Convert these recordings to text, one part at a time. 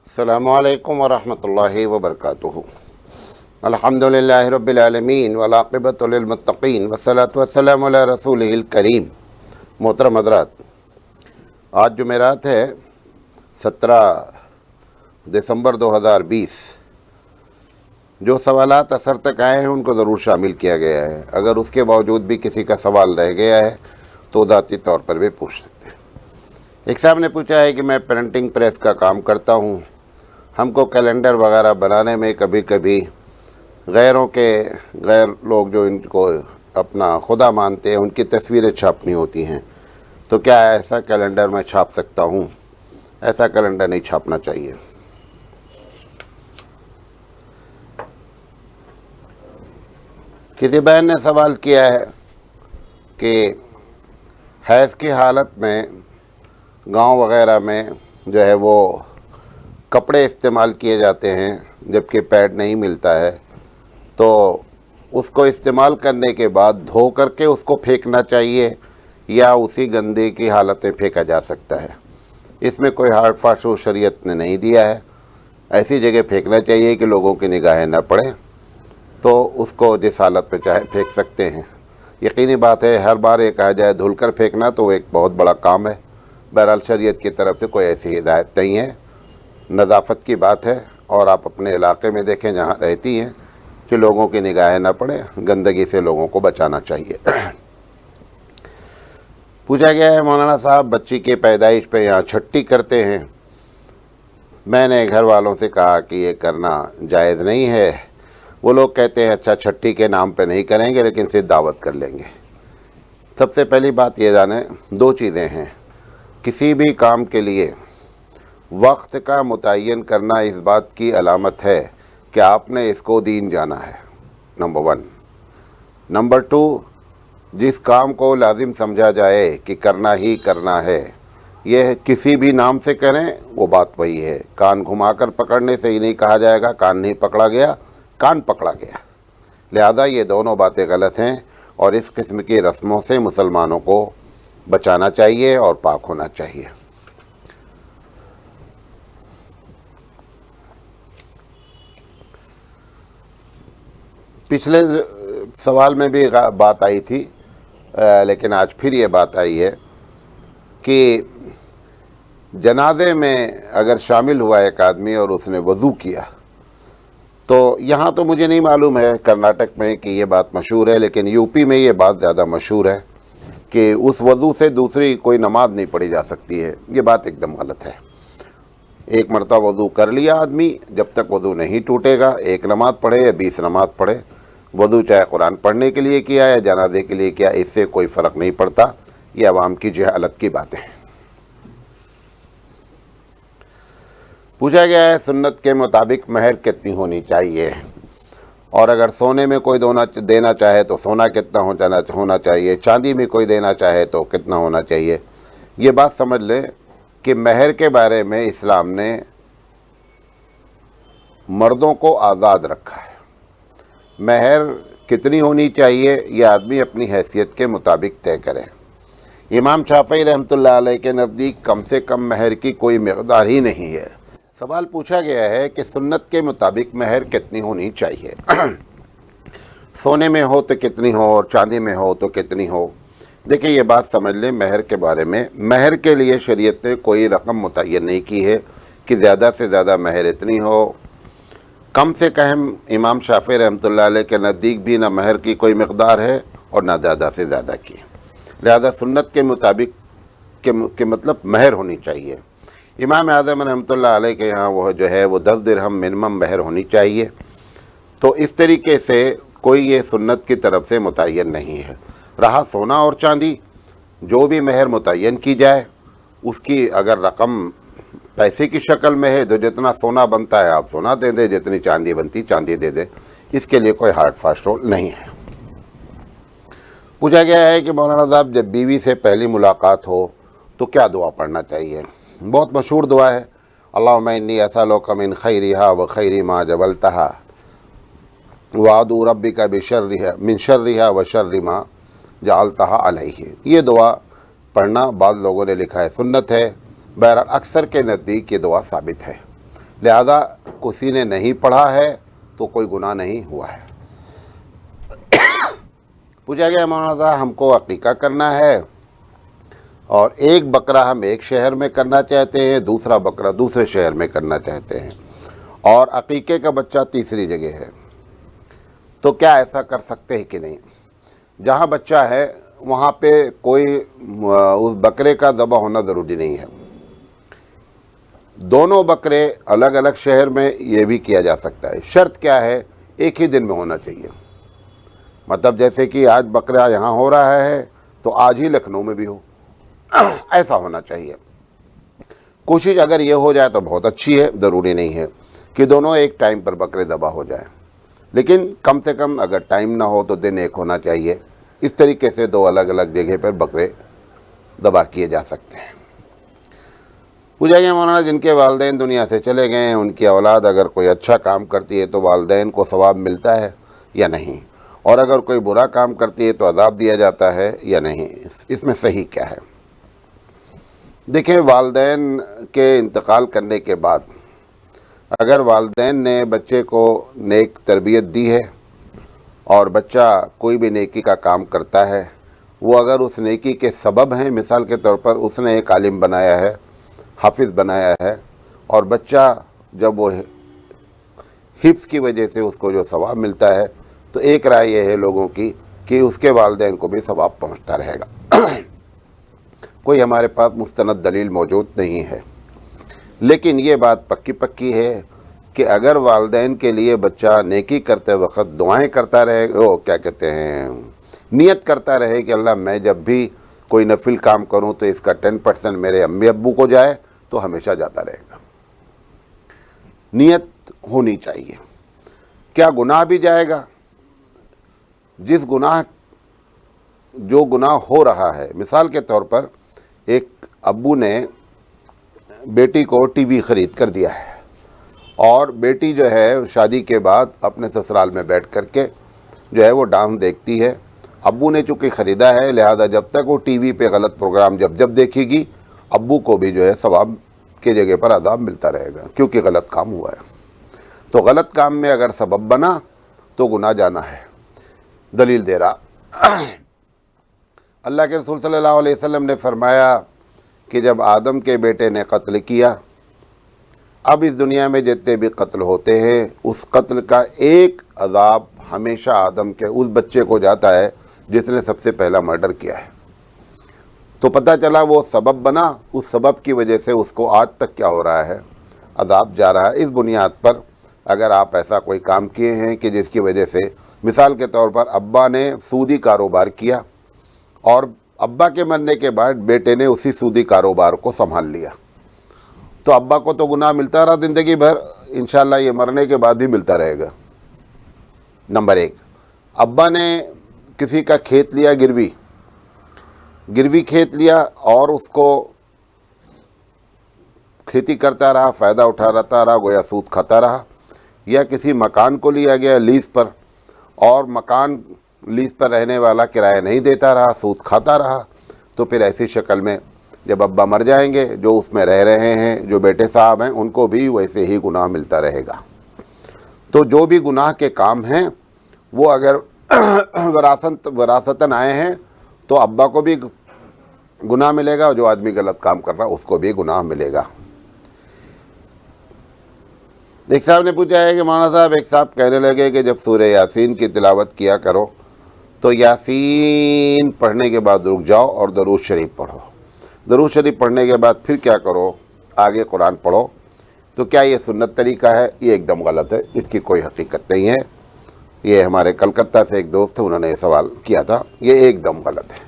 السلام علیکم ورحمۃ اللہ وبرکاتہ۔ الحمدللہ رب العالمین والعاقبۃ للمتقین والصلاۃ والسلام علی رسولہ الکریم۔ محترم حضرات، آج جمعرات ہے 17 دسمبر 2020۔ جو سوالات اثر تک آئے ہیں ان کو ضرور شامل کیا گیا ہے۔ اگر اس کے باوجود بھی کسی کا سوال رہ گیا ہے تو ذاتی طور پر بھی پوچھ سکتے ہیں۔ ایک صاحب نے پوچھا ہے کہ میں پرنٹنگ پریس کا کام کرتا ہوں، ہم کو کیلنڈر وغیرہ بنانے میں کبھی کبھی غیر لوگ جو ان کو اپنا خدا مانتے ہیں ان کی تصویریں چھاپنی ہوتی ہیں، تو کیا ایسا کیلنڈر میں چھاپ سکتا ہوں؟ ایسا کیلنڈر نہیں چھاپنا چاہیے۔ کسی بہن نے سوال کیا ہے کہ حیض کی حالت میں گاؤں وغیرہ میں جو ہے وہ کپڑے استعمال کیے جاتے ہیں جبکہ پیڈ نہیں ملتا ہے، تو اس کو استعمال کرنے کے بعد دھو کر کے اس کو پھینکنا چاہیے یا اسی گندے کی حالت میں پھینکا جا سکتا ہے؟ اس میں کوئی ہارڈ فاسٹ شریعت نے نہیں دیا ہے۔ ایسی جگہ پھینکنا چاہیے کہ لوگوں کی نگاہیں نہ پڑیں، تو اس کو جس حالت میں چاہے پھینک سکتے ہیں۔ یقینی بات ہے، ہر بار یہ کہا جائے دھل کر پھینکنا تو ایک بہت بڑا کام ہے۔ بہرحال شریعت کی طرف سے کوئی ایسی ہدایت نہیں ہے، نظافت کی بات ہے۔ اور آپ اپنے علاقے میں دیکھیں جہاں رہتی ہیں کہ لوگوں کی نگاہیں نہ پڑیں، گندگی سے لوگوں کو بچانا چاہیے۔ پوچھا گیا ہے مولانا صاحب بچی کے پیدائش پہ یہاں چھٹی کرتے ہیں، میں نے گھر والوں سے کہا کہ یہ کرنا جائز نہیں ہے۔ وہ لوگ کہتے ہیں اچھا چھٹی کے نام پہ نہیں کریں گے لیکن صرف دعوت کر لیں گے۔ سب سے پہلی بات یہ جانیں، دو چیزیں ہیں۔ کسی بھی کام کے لیے وقت کا متعین کرنا اس بات کی علامت ہے کہ آپ نے اس کو دین جانا ہے، نمبر 1۔ نمبر 2، جس کام کو لازم سمجھا جائے کہ کرنا ہی کرنا ہے، یہ کسی بھی نام سے کریں وہ بات وہی ہے۔ کان گھما کر پکڑنے سے ہی نہیں کہا جائے گا کان نہیں پکڑا گیا، کان پکڑا گیا۔ لہذا یہ دونوں باتیں غلط ہیں اور اس قسم کی رسموں سے مسلمانوں کو بچانا چاہیے اور پاک ہونا چاہیے۔ پچھلے سوال میں بھی بات آئی تھی، لیکن آج پھر یہ بات آئی ہے کہ جنازے میں اگر شامل ہوا ایک آدمی اور اس نے وضو کیا، تو یہاں تو مجھے نہیں معلوم ہے کرناٹک میں کہ یہ بات مشہور ہے، لیکن یو پی میں یہ بات زیادہ مشہور ہے کہ اس وضو سے دوسری کوئی نماز نہیں پڑھی جا سکتی ہے۔ یہ بات ایک دم غلط ہے۔ ایک مرتبہ وضو کر لیا آدمی، جب تک وضو نہیں ٹوٹے گا، ایک نماز پڑھے یا 20 نماز پڑھے، وضو چاہے قرآن پڑھنے کے لیے کیا یا جنازے کے لیے کیا، اس سے کوئی فرق نہیں پڑتا۔ یہ عوام کی جہالت کی باتیں ہیں۔ پوچھا گیا ہے سنت کے مطابق مہر کتنی ہونی چاہیے، اور اگر سونے میں کوئی دینا چاہے تو سونا کتنا ہونا چاہیے، چاندی میں کوئی دینا چاہے تو کتنا ہونا چاہیے۔ یہ بات سمجھ لیں کہ مہر کے بارے میں اسلام نے مردوں کو آزاد رکھا ہے۔ مہر کتنی ہونی چاہیے یہ آدمی اپنی حیثیت کے مطابق طے کرے۔ امام شافعی رحمۃ اللہ علیہ کے نزدیک کم سے کم مہر کی کوئی مقدار ہی نہیں ہے۔ سوال پوچھا گیا ہے کہ سنت کے مطابق مہر کتنی ہونی چاہیے، سونے میں ہو تو کتنی ہو اور چاندی میں ہو تو کتنی ہو۔ دیکھیں یہ بات سمجھ لیں، مہر کے بارے میں مہر کے لیے شریعت نے کوئی رقم متعین نہیں کی ہے کہ زیادہ سے زیادہ مہر اتنی ہو۔ کم سے کم امام شافعی رحمۃ اللہ علیہ کے نزدیک بھی نہ مہر کی کوئی مقدار ہے اور نہ زیادہ سے زیادہ کی۔ لہذا سنت کے مطابق کے مطلب مہر ہونی چاہیے۔ امام اعظم رحمۃ اللہ علیہ کے یہاں وہ جو ہے وہ 10 درہم منیمم مہر ہونی چاہیے۔ تو اس طریقے سے کوئی یہ سنت کی طرف سے متعین نہیں ہے۔ رہا سونا اور چاندی، جو بھی مہر متعین کی جائے اس کی اگر رقم پیسے کی شکل میں ہے تو جتنا سونا بنتا ہے آپ سونا دے دیں، جتنی چاندی بنتی چاندی دے دیں، اس کے لیے کوئی ہارڈ فاسٹ رول نہیں ہے۔ پوچھا گیا ہے کہ مولانا صاحب جب بیوی سے پہلی ملاقات ہو تو کیا دعا پڑھنا چاہیے؟ بہت مشہور دعا ہے، اللہم انی اسألک من خیرہا و خیر ما جبلتہا واعوذ ربک من شرہا و شر ما جعلتہا علیہ۔ یہ دعا پڑھنا بعض لوگوں نے لکھا ہے سنت ہے، بہرحال اکثر کے نزدیک یہ دعا ثابت ہے۔ لہذا کسی نے نہیں پڑھا ہے تو کوئی گناہ نہیں ہوا ہے۔ پوچھا گیا مولانا صاحب ہم کو عقیقہ کرنا ہے اور ایک بکرا ہم ایک شہر میں کرنا چاہتے ہیں، دوسرا بکرا دوسرے شہر میں کرنا چاہتے ہیں، اور عقیقے کا بچہ تیسری جگہ ہے، تو کیا ایسا کر سکتے ہیں کہ نہیں؟ جہاں بچہ ہے وہاں پہ کوئی اس بکرے کا ذبح ہونا ضروری نہیں ہے۔ دونوں بکرے الگ الگ شہر میں یہ بھی کیا جا سکتا ہے۔ شرط کیا ہے؟ ایک ہی دن میں ہونا چاہیے۔ مطلب جیسے کہ آج بکرا یہاں ہو رہا ہے تو آج ہی لکھنؤ میں بھی ہو، ایسا ہونا چاہیے۔ کوشش اگر یہ ہو جائے تو بہت اچھی ہے، ضروری نہیں ہے کہ دونوں ایک ٹائم پر بکرے ذبح ہو جائیں، لیکن کم سے کم اگر ٹائم نہ ہو تو دن ایک ہونا چاہیے۔ اس طریقے سے دو الگ الگ جگہ پر بکرے ذبح کیے جا سکتے ہیں۔ پوچھا گیا مولانا جن کے والدین دنیا سے چلے گئے ہیں ان کی اولاد اگر کوئی اچھا کام کرتی ہے تو والدین کو ثواب ملتا ہے یا نہیں، اور اگر کوئی برا کام کرتی ہے تو عذاب دیا جاتا ہے یا نہیں، اس میں صحیح کیا ہے؟ دیکھیں، والدین کے انتقال کرنے کے بعد اگر والدین نے بچے کو نیک تربیت دی ہے اور بچہ کوئی بھی نیکی کا کام کرتا ہے، وہ اگر اس نیکی کے سبب ہیں، مثال کے طور پر اس نے ایک عالم بنایا ہے، حافظ بنایا ہے، اور بچہ جب وہ حفظ کی وجہ سے اس کو جو ثواب ملتا ہے، تو ایک رائے یہ ہے لوگوں کی کہ اس کے والدین کو بھی ثواب پہنچتا رہے گا۔ کوئی ہمارے پاس مستند دلیل موجود نہیں ہے، لیکن یہ بات پکی ہے کہ اگر والدین کے لیے بچہ نیکی کرتے وقت دعائیں کرتا رہے، نیت کرتا رہے کہ اللہ میں جب بھی کوئی نفل کام کروں تو اس کا 10% میرے امی ابو کو جائے، تو ہمیشہ جاتا رہے گا۔ نیت ہونی چاہیے۔ کیا گناہ بھی جائے گا؟ جو گناہ ہو رہا ہے، مثال کے طور پر ایک ابو نے بیٹی کو ٹی وی خرید کر دیا ہے، اور بیٹی جو ہے شادی کے بعد اپنے سسرال میں بیٹھ کر کے جو ہے وہ ڈانس دیکھتی ہے۔ ابو نے چونکہ خریدا ہے، لہذا جب تک وہ ٹی وی پہ غلط پروگرام جب دیکھے گی، ابو کو بھی جو ہے ثواب کی جگہ پر عذاب ملتا رہے گا، کیونکہ غلط کام ہوا ہے۔ تو غلط کام میں اگر سبب بنا تو گناہ جانا ہے۔ دلیل دے رہا، اللہ کے رسول صلی اللہ علیہ وسلم نے فرمایا کہ جب آدم کے بیٹے نے قتل کیا، اب اس دنیا میں جتنے بھی قتل ہوتے ہیں اس قتل کا ایک عذاب ہمیشہ آدم کے اس بچے کو جاتا ہے جس نے سب سے پہلا مرڈر کیا ہے۔ تو پتہ چلا وہ سبب بنا، اس سبب کی وجہ سے اس کو آج تک کیا ہو رہا ہے؟ عذاب جا رہا ہے۔ اس بنیاد پر اگر آپ ایسا کوئی کام کیے ہیں کہ جس کی وجہ سے، مثال کے طور پر ابا نے سودی کاروبار کیا اور ابا کے مرنے کے بعد بیٹے نے اسی سودی کاروبار کو سنبھال لیا، تو ابا کو تو گناہ ملتا رہا زندگی بھر، انشاءاللہ یہ مرنے کے بعد بھی ملتا رہے گا۔ نمبر 1، ابا نے کسی کا کھیت لیا، گروی کھیت لیا، اور اس کو کھیتی کرتا رہا، فائدہ اٹھاتا رہا، گویا سود کھاتا رہا، یا کسی مکان کو لیا گیا لیز پر، اور مکان لیز پر رہنے والا کرایہ نہیں دیتا رہا، سود کھاتا رہا، تو پھر ایسی شکل میں جب ابا مر جائیں گے، جو اس میں رہ رہے ہیں، جو بیٹے صاحب ہیں، ان کو بھی ویسے ہی گناہ ملتا رہے گا۔ تو جو بھی گناہ کے کام ہیں وہ اگر وراثتاً آئے ہیں تو ابا کو بھی گناہ ملے گا، اور جو آدمی غلط کام کر رہا اس کو بھی گناہ ملے گا۔ ایک صاحب نے پوچھا ہے کہ مولانا صاحب، ایک صاحب کہنے لگے کہ جب سورہ یاسین کی تلاوت کیا کرو تو یاسین پڑھنے کے بعد رک جاؤ اور درود شریف پڑھو، درود شریف پڑھنے کے بعد پھر کیا کرو؟ آگے قرآن پڑھو۔ تو کیا یہ سنت طریقہ ہے؟ یہ ایک دم غلط ہے، اس کی کوئی حقیقت نہیں ہے۔ یہ ہمارے کلکتہ سے ایک دوست تھے، انہوں نے یہ سوال کیا تھا، یہ ایک دم غلط ہے۔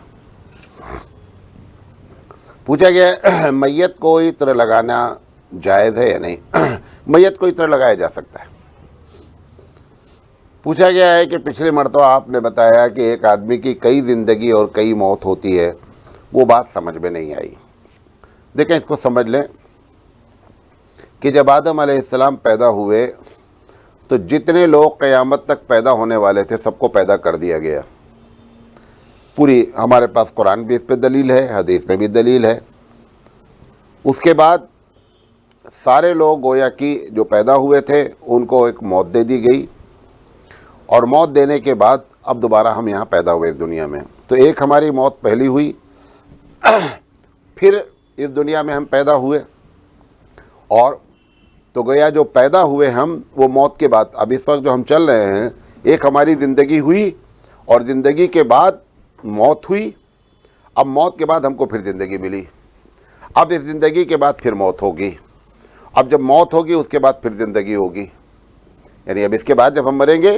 پوچھا گیا میت کو عطر لگانا جائز ہے یا نہیں؟ میت کو عطر لگایا جا سکتا ہے۔ پوچھا گیا ہے کہ پچھلے مرتبہ آپ نے بتایا کہ ایک آدمی کی کئی زندگی اور کئی موت ہوتی ہے، وہ بات سمجھ میں نہیں آئی۔ دیکھیں، اس کو سمجھ لیں کہ جب آدم علیہ السلام پیدا ہوئے تو جتنے لوگ قیامت تک پیدا ہونے والے تھے سب کو پیدا کر دیا گیا۔ پوری ہمارے پاس قرآن بھی اس پہ دلیل ہے، حدیث میں بھی دلیل ہے۔ اس کے بعد سارے لوگ گویا کہ جو پیدا ہوئے تھے ان کو ایک موت دے دی گئی، اور موت دینے کے بعد اب دوبارہ ہم یہاں پیدا ہوئے اس دنیا میں. تو ایک ہماری موت پہلی ہوئی، پھر اس دنیا میں ہم پیدا ہوئے، اور تو گویا جو پیدا ہوئے ہم وہ موت کے بعد، اب اس وقت جو ہم چل رہے ہیں، ایک ہماری زندگی ہوئی اور زندگی کے بعد موت ہوئی. اب موت کے بعد ہم کو پھر زندگی ملی. اب اس زندگی کے بعد پھر موت ہوگی. اب جب موت ہوگی اس کے بعد پھر زندگی ہوگی. یعنی اب اس کے بعد جب ہم مریں گے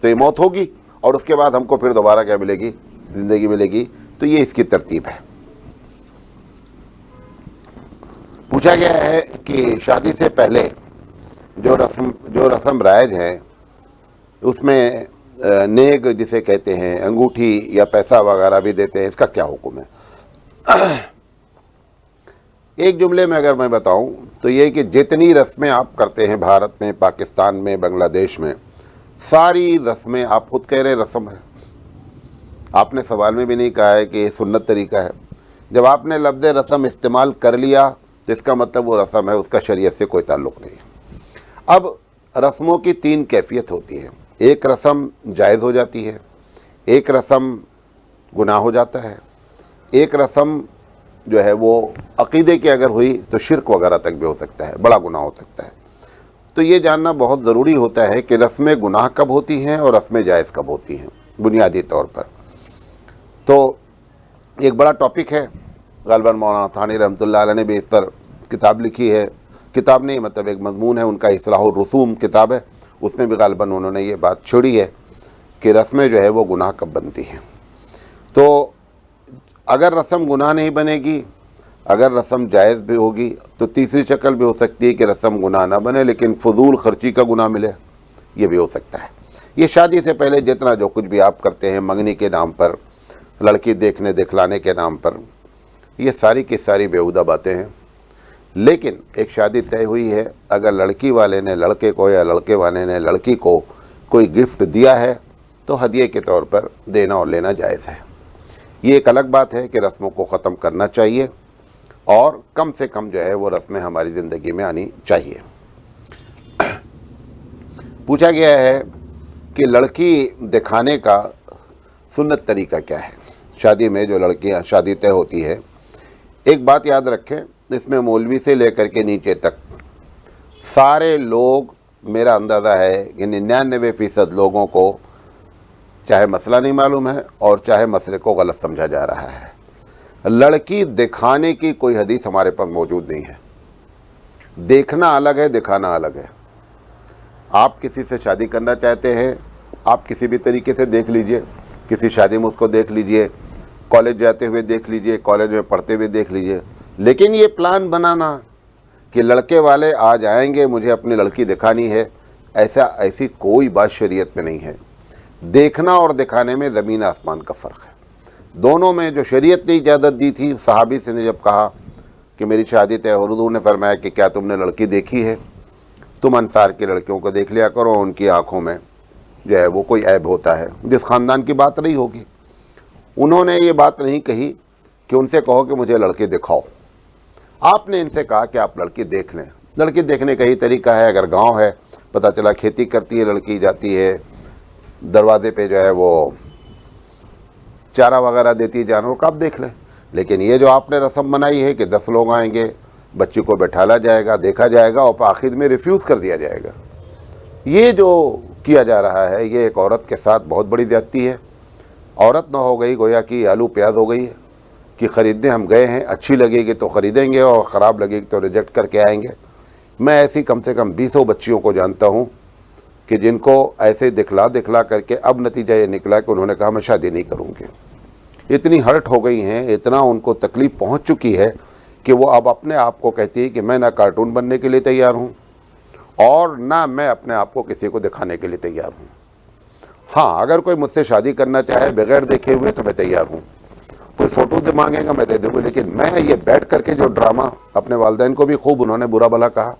تو یہ موت ہوگی، اور اس کے بعد ہم کو پھر دوبارہ کیا ملے گی؟ زندگی ملے گی. تو یہ اس کی ترتیب ہے. پوچھا گیا ہے کہ شادی سے پہلے جو رسم رائج ہیں اس میں نیک جسے کہتے ہیں، انگوٹھی یا پیسہ وغیرہ بھی دیتے ہیں، اس کا کیا حکم ہے؟ ایک جملے میں اگر میں بتاؤں تو یہ کہ جتنی رسمیں آپ کرتے ہیں بھارت میں، پاکستان میں، بنگلہ دیش میں، ساری رسمیں آپ خود کہہ رہے رسم ہے. آپ نے سوال میں بھی نہیں کہا ہے کہ یہ سنت طریقہ ہے. جب آپ نے لفظ رسم استعمال کر لیا تو اس کا مطلب وہ رسم ہے، اس کا شریعت سے کوئی تعلق نہیں. اب رسموں کی 3 کیفیت ہوتی ہے. ایک رسم جائز ہو جاتی ہے، ایک رسم گناہ ہو جاتا ہے، ایک رسم جو ہے وہ عقیدے کی اگر ہوئی تو شرک وغیرہ تک بھی ہو سکتا ہے، بڑا گناہ ہو سکتا ہے. تو یہ جاننا بہت ضروری ہوتا ہے کہ رسمیں گناہ کب ہوتی ہیں اور رسمیں جائز کب ہوتی ہیں بنیادی طور پر. تو ایک بڑا ٹاپک ہے، غالباً مولانا تھانی رحمۃ اللہ علیہ نے بھی اس پر کتاب لکھی ہے. کتاب نہیں، مطلب ایک مضمون ہے ان کا، اصلاح الرسوم کتاب ہے، اس میں بھی غالباً انہوں نے یہ بات چھوڑی ہے کہ رسمیں جو ہے وہ گناہ کب بنتی ہیں. تو اگر رسم گناہ نہیں بنے گی، اگر رسم جائز بھی ہوگی، تو تیسری شکل بھی ہو سکتی ہے کہ رسم گناہ نہ بنے لیکن فضول خرچی کا گناہ ملے، یہ بھی ہو سکتا ہے. یہ شادی سے پہلے جتنا جو کچھ بھی آپ کرتے ہیں منگنی کے نام پر، لڑکی دیکھنے دکھلانے کے نام پر، یہ ساری کی ساری بیہودہ باتیں ہیں. لیکن ایک شادی طے ہوئی ہے، اگر لڑکی والے نے لڑکے کو یا لڑکے والے نے لڑکی کو کوئی گفٹ دیا ہے تو ہدیے کے طور پر دینا اور لینا جائز ہے. یہ ایک الگ بات ہے کہ رسموں کو ختم کرنا چاہیے اور کم سے کم جو ہے وہ رسمیں ہماری زندگی میں آنی چاہیے. پوچھا گیا ہے کہ لڑکی دکھانے کا سنت طریقہ کیا ہے؟ شادی میں جو لڑکیاں شادی طے ہوتی ہے، ایک بات یاد رکھیں، اس میں مولوی سے لے کر کے نیچے تک سارے لوگ، میرا اندازہ ہے کہ 99% لوگوں کو چاہے مسئلہ نہیں معلوم ہے اور چاہے مسئلے کو غلط سمجھا جا رہا ہے. لڑکی دکھانے کی کوئی حدیث ہمارے پاس موجود نہیں ہے. دیکھنا الگ ہے، دکھانا الگ ہے. آپ کسی سے شادی کرنا چاہتے ہیں، آپ کسی بھی طریقے سے دیکھ لیجئے، کسی شادی میں اس کو دیکھ لیجئے، کالج جاتے ہوئے دیکھ لیجئے، کالج میں پڑھتے ہوئے دیکھ لیجئے. لیکن یہ پلان بنانا کہ لڑکے والے آج آئیں گے مجھے اپنی لڑکی دکھانی ہے، ایسی کوئی بات شریعت میں نہیں ہے. دیکھنا اور دکھانے میں زمین آسمان کا فرق ہے. دونوں میں جو شریعت نے اجازت دی تھی، صحابی سے نے جب کہا کہ میری شادی طے، اور حضور نے فرمایا کہ کیا تم نے لڑکی دیکھی ہے؟ تم انصار کی لڑکیوں کو دیکھ لیا کرو، ان کی آنکھوں میں جو ہے وہ کوئی عیب ہوتا ہے. جس خاندان کی بات رہی ہوگی، انہوں نے یہ بات نہیں کہی کہ ان سے کہو کہ مجھے لڑکی دکھاؤ. آپ نے ان سے کہا کہ آپ لڑکی دیکھ لیں. لڑکی دیکھنے کا ہی طریقہ ہے، اگر گاؤں ہے، پتہ چلا کھیتی کرتی ہے لڑکی، جاتی ہے دروازے پہ جو ہے وہ چارہ وغیرہ دیتی ہے جانوروں کا، آپ دیکھ لیں. لیکن یہ جو آپ نے رسم بنائی ہے کہ 10 لوگ آئیں گے، بچی کو بٹھالا جائے گا، دیکھا جائے گا اور آخر میں ریفیوز کر دیا جائے گا، یہ جو کیا جا رہا ہے یہ ایک عورت کے ساتھ بہت بڑی زیادتی ہے. عورت نہ ہو گئی گویا کہ آلو پیاز ہو گئی ہے کہ خریدنے ہم گئے ہیں، اچھی لگے گی تو خریدیں گے اور خراب لگے گی تو ریجیکٹ کر کے آئیں گے. میں ایسی کم سے کم 20 بچیوں کو جانتا ہوں کہ جن کو ایسے دکھلا کر کے اب نتیجہ یہ نکلا کہ انہوں نے کہا میں شادی نہیں کروں گی. اتنی ہرٹ ہو گئی ہیں، اتنا ان کو تکلیف پہنچ چکی ہے کہ وہ اب اپنے آپ کو کہتی ہے کہ میں نہ کارٹون بننے کے لیے تیار ہوں اور نہ میں اپنے آپ کو کسی کو دکھانے کے لیے تیار ہوں. ہاں، اگر کوئی مجھ سے شادی کرنا چاہے بغیر دیکھے ہوئے تو میں تیار ہوں. کوئی فوٹو مانگے گا میں دے دوں گا. لیکن میں یہ بیٹھ کر کے جو ڈرامہ، اپنے والدین کو بھی خوب انہوں نے برا بھلا کہا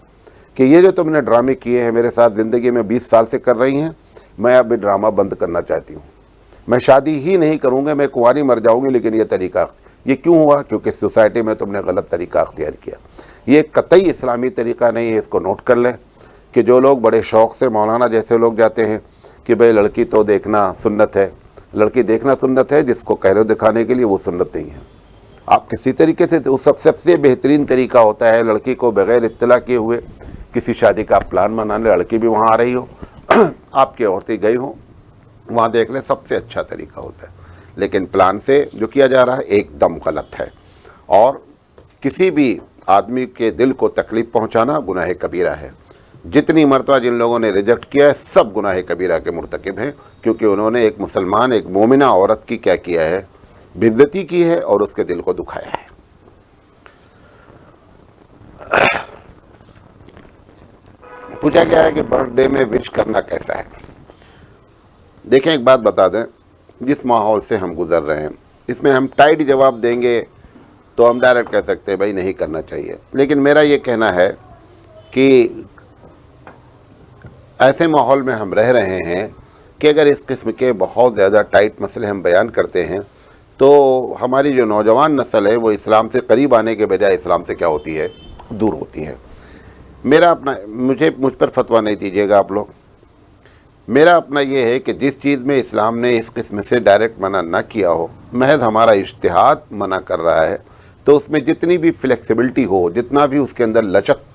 کہ یہ جو تم نے ڈرامے کیے ہیں میرے ساتھ زندگی میں 20 سال سے کر رہی ہیں، میں اب یہ ڈرامہ بند کرنا چاہتی ہوں. میں شادی ہی نہیں کروں گا، میں کنواری مر جاؤں گی. لیکن یہ طریقہ یہ کیوں ہوا؟ کیونکہ سوسائٹی میں تم نے غلط طریقہ اختیار کیا. یہ قطعی اسلامی طریقہ نہیں ہے، اس کو نوٹ کر لیں کہ جو لوگ بڑے شوق سے مولانا جیسے لوگ جاتے ہیں کہ بھئی لڑکی تو دیکھنا سنت ہے، لڑکی دیکھنا سنت ہے، جس کو کہرو دکھانے کے لیے وہ سنت نہیں ہے۔ آپ کسی طریقے سے سب سے بہترین طریقہ ہوتا ہے لڑکی کو بغیر اطلاع کیے ہوئے کسی شادی کا پلان بنانے، لڑکی بھی وہاں آ رہی ہو، آپ کی عورتیں گئی ہوں، وہاں دیکھ لیں، سب سے اچھا طریقہ ہوتا ہے۔ لیکن پلان سے جو کیا جا رہا ہے ایک دم غلط ہے، اور کسی بھی آدمی کے دل کو تکلیف پہنچانا گناہ کبیرہ ہے۔ جتنی مرتبہ جن لوگوں نے ریجیکٹ کیا ہے سب گناہ کبیرہ کے مرتکب ہیں، کیونکہ انہوں نے ایک مسلمان، ایک مومنہ عورت کی کیا کیا ہے، بے عزتی کی ہے اور اس کے دل کو دکھایا ہے۔ پوچھا گیا ہے کہ برتھ ڈے میں وش کرنا کیسا ہے۔ دیکھیں ایک بات بتا دیں، جس ماحول سے ہم گزر رہے ہیں اس میں ہم ٹائٹ جواب دیں گے تو ہم ڈائریکٹ کہہ سکتے ہیں بھائی نہیں کرنا چاہیے، لیکن میرا یہ کہنا ہے کہ ایسے ماحول میں ہم رہ رہے ہیں کہ اگر اس قسم کے بہت زیادہ ٹائٹ مسئلے ہم بیان کرتے ہیں تو ہماری جو نوجوان نسل ہے وہ اسلام سے قریب آنے کے بجائے اسلام سے کیا ہوتی ہے، دور ہوتی ہے۔ مجھ پر فتویٰ نہیں دیجیے گا آپ لوگ، میرا اپنا یہ ہے کہ جس چیز میں اسلام نے اس قسم سے ڈائریکٹ منع نہ کیا ہو، محض ہمارا اجتہاد منع کر رہا ہے، تو اس میں جتنی بھی فلیکسیبلٹی ہو، جتنا بھی اس کے اندر لچک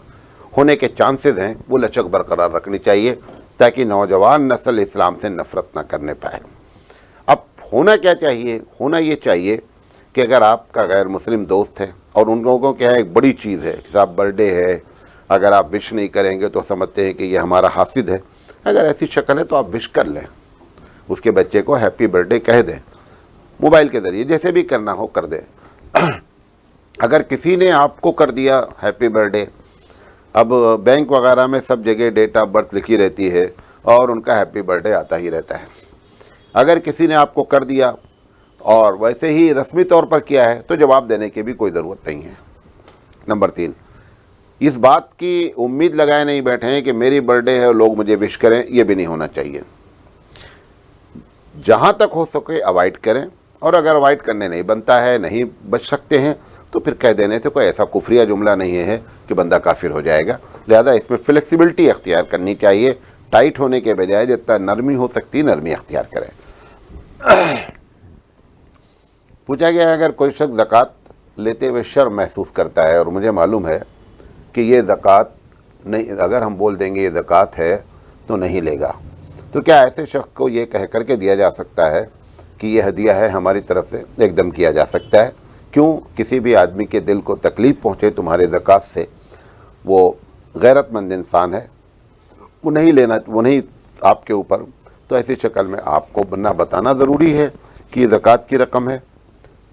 ہونے کے چانسز ہیں، وہ لچک برقرار رکھنی چاہیے تاکہ نوجوان نسل اسلام سے نفرت نہ کرنے پائے۔ اب ہونا کیا چاہیے؟ ہونا یہ چاہیے کہ اگر آپ کا غیر مسلم دوست ہے اور ان لوگوں کے یہاں ایک بڑی چیز ہے کہ صاحب برتھ ڈے ہے، اگر آپ وش نہیں کریں گے تو سمجھتے ہیں کہ یہ ہمارا حاسد ہے، اگر ایسی شکل ہے تو آپ وش کر لیں، اس کے بچے کو ہیپی برتھ ڈے کہہ دیں، موبائل کے ذریعے جیسے بھی کرنا ہو کر دیں۔ اگر کسی نے آپ کو کر دیا ہیپی برتھ ڈے، اب بینک وغیرہ میں سب جگہ ڈیٹ آف برتھ لکھی رہتی ہے اور ان کا ہیپی برتھ ڈے آتا ہی رہتا ہے، اگر کسی نے آپ کو کر دیا اور ویسے ہی رسمی طور پر کیا ہے تو جواب دینے کی بھی کوئی ضرورت نہیں ہے۔ نمبر 3، اس بات کی امید لگائے نہیں بیٹھے ہیں کہ میری برتھ ڈے ہے اور لوگ مجھے وش کریں، یہ بھی نہیں ہونا چاہیے۔ جہاں تک ہو سکے اوائڈ کریں، اور اگر اوائڈ کرنے نہیں بنتا ہے، نہیں بچ سکتے ہیں، تو پھر کہہ دینے سے کوئی ایسا کفریہ جملہ نہیں ہے کہ بندہ کافر ہو جائے گا۔ لہذا اس میں فلیکسیبلٹی اختیار کرنی چاہیے، ٹائٹ ہونے کے بجائے جتنا نرمی ہو سکتی نرمی اختیار کریں۔ پوچھا گیا اگر کوئی شخص زکوٰۃ لیتے ہوئے شرم محسوس کرتا ہے اور مجھے معلوم ہے کہ یہ زکوٰۃ نہیں، اگر ہم بول دیں گے یہ زکوٰۃ ہے تو نہیں لے گا، تو کیا ایسے شخص کو یہ کہہ کر کے دیا جا سکتا ہے کہ یہ ہدیہ ہے ہماری طرف سے؟ ایک دم کیا جا سکتا ہے۔ کیوں؟ کسی بھی آدمی کے دل کو تکلیف پہنچے تمہارے زکوٰۃ سے، وہ غیرت مند انسان ہے، وہ نہیں آپ کے اوپر، تو ایسی شکل میں آپ کو نہ بتانا ضروری ہے کہ یہ زکوٰۃ کی رقم ہے۔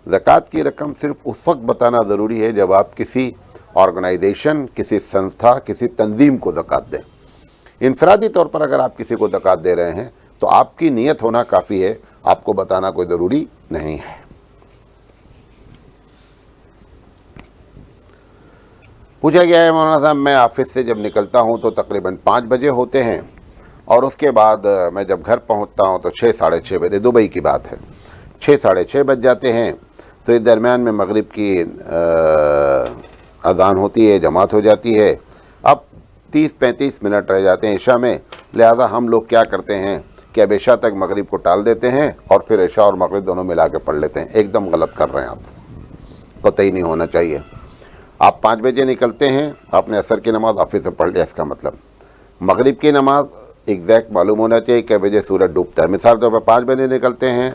زکوٰۃ کی رقم صرف اس وقت بتانا ضروری ہے جب آپ کسی آرگنائزیشن، کسی سنستھا، کسی تنظیم کو زکوٰۃ دیں۔ انفرادی طور پر اگر آپ کسی کو زکوٰۃ دے رہے ہیں تو آپ کی نیت ہونا کافی ہے، آپ کو بتانا کوئی ضروری نہیں ہے۔ پوچھا گیا ہے مولانا صاحب میں آفس سے جب نکلتا ہوں تو تقریباً 5 بجے ہوتے ہیں، اور اس کے بعد میں جب گھر پہنچتا ہوں تو 6 ساڑھے 6 بجے، دبئی کی بات ہے، 6 ساڑھے 6 بج جاتے ہیں، تو اس درمیان میں مغرب کی اذان ہوتی ہے، جماعت ہو جاتی ہے، اب 30-35 منٹ رہ جاتے ہیں عشاء میں، لہذا ہم لوگ کیا کرتے ہیں کہ اب عشاء تک مغرب کو ٹال دیتے ہیں اور پھر عشاء اور مغرب دونوں ملا کے پڑھ لیتے ہیں۔ ایک دم غلط کر رہے ہیں آپ، قطعی نہیں ہونا چاہیے۔ آپ 5 بجے نکلتے ہیں، آپ نے عصر کی نماز آفس سے پڑھ لیا، اس کا مطلب مغرب کی نماز ایگزیکٹ معلوم ہونا چاہیے کہ بجے سورج ڈوبتا ہے۔ مثال طور پر 5 بجے نکلتے ہیں